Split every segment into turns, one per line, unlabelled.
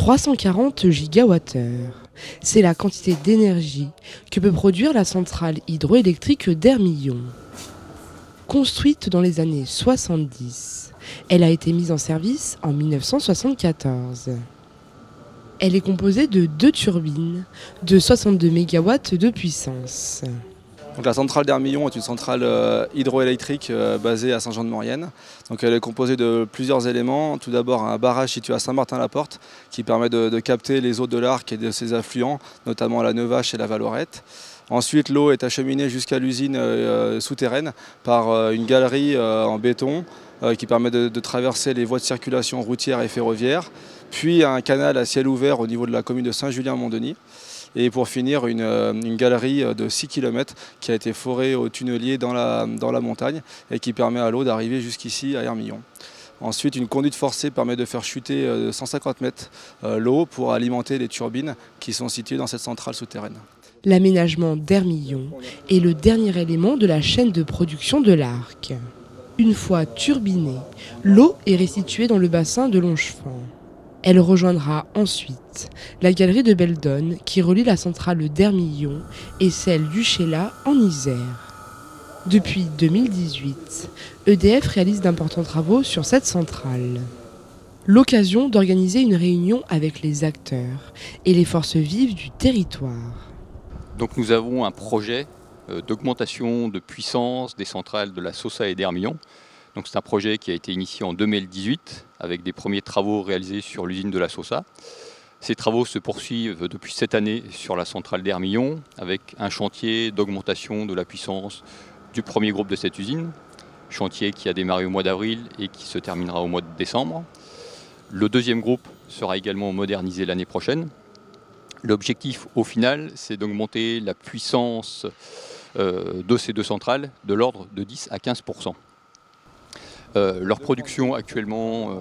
340 GWh. C'est la quantité d'énergie que peut produire la centrale hydroélectrique d'Hermillon. Construite dans les années 70, elle a été mise en service en 1974. Elle est composée de 2 turbines de 62 MW de puissance.
Donc la centrale d'Hermillon est une centrale hydroélectrique basée à Saint-Jean-de-Maurienne. Donc elle est composée de plusieurs éléments. Tout d'abord un barrage situé à Saint-Martin-la-Porte qui permet de capter les eaux de l'Arc et de ses affluents, notamment la Neuvache et la Valorette. Ensuite, l'eau est acheminée jusqu'à l'usine souterraine par une galerie en béton qui permet de traverser les voies de circulation routière et ferroviaire, puis un canal à ciel ouvert au niveau de la commune de Saint-Julien-Montdenis. Et pour finir, une galerie de 6 km qui a été forée au tunnelier dans la montagne et qui permet à l'eau d'arriver jusqu'ici à Hermillon. Ensuite, une conduite forcée permet de faire chuter de 150 mètres l'eau pour alimenter les turbines qui sont situées dans cette centrale souterraine.
L'aménagement d'Hermillon est le dernier élément de la chaîne de production de l'Arc. Une fois turbinée, l'eau est restituée dans le bassin de Longefang. Elle rejoindra ensuite la galerie de Beldonne qui relie la centrale d'Hermillon et celle du Chélat en Isère. Depuis 2018, EDF réalise d'importants travaux sur cette centrale. L'occasion d'organiser une réunion avec les acteurs et les forces vives du territoire.
Donc nous avons un projet d'augmentation de puissance des centrales de la Saussa et d'Hermillon. Donc c'est un projet qui a été initié en 2018 avec des premiers travaux réalisés sur l'usine de la Saussa. Ces travaux se poursuivent depuis cette année sur la centrale d'Hermillon avec un chantier d'augmentation de la puissance du premier groupe de cette usine. Chantier qui a démarré au mois d'avril et qui se terminera au mois de décembre. Le deuxième groupe sera également modernisé l'année prochaine. L'objectif au final, c'est d'augmenter la puissance de ces deux centrales de l'ordre de 10 à 15%. Leur production actuellement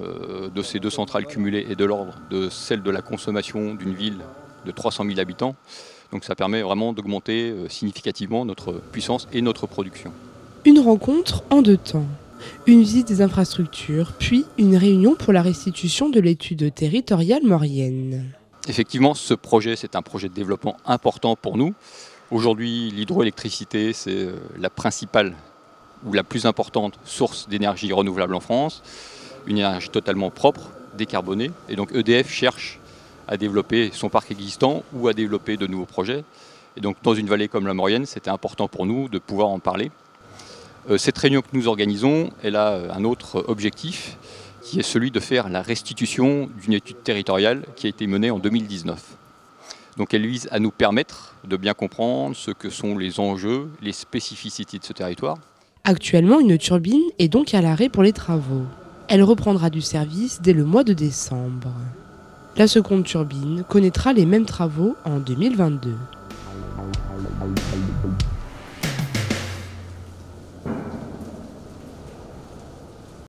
de ces deux centrales cumulées est de l'ordre de celle de la consommation d'une ville de 300 000 habitants. Donc ça permet vraiment d'augmenter significativement notre puissance et notre production.
Une rencontre en 2 temps. Une visite des infrastructures, puis une réunion pour la restitution de l'étude territoriale maurienne.
Effectivement, ce projet, c'est un projet de développement important pour nous. Aujourd'hui, l'hydroélectricité, c'est la principale ou la plus importante source d'énergie renouvelable en France. Une énergie totalement propre, décarbonée. Et donc EDF cherche à développer son parc existant ou à développer de nouveaux projets. Et donc dans une vallée comme la Maurienne, c'était important pour nous de pouvoir en parler. Cette réunion que nous organisons, elle a un autre objectif, qui est celui de faire la restitution d'une étude territoriale qui a été menée en 2019. Donc elle vise à nous permettre de bien comprendre ce que sont les enjeux, les spécificités de ce territoire.
Actuellement, une turbine est donc à l'arrêt pour les travaux. Elle reprendra du service dès le mois de décembre. La seconde turbine connaîtra les mêmes travaux en 2022.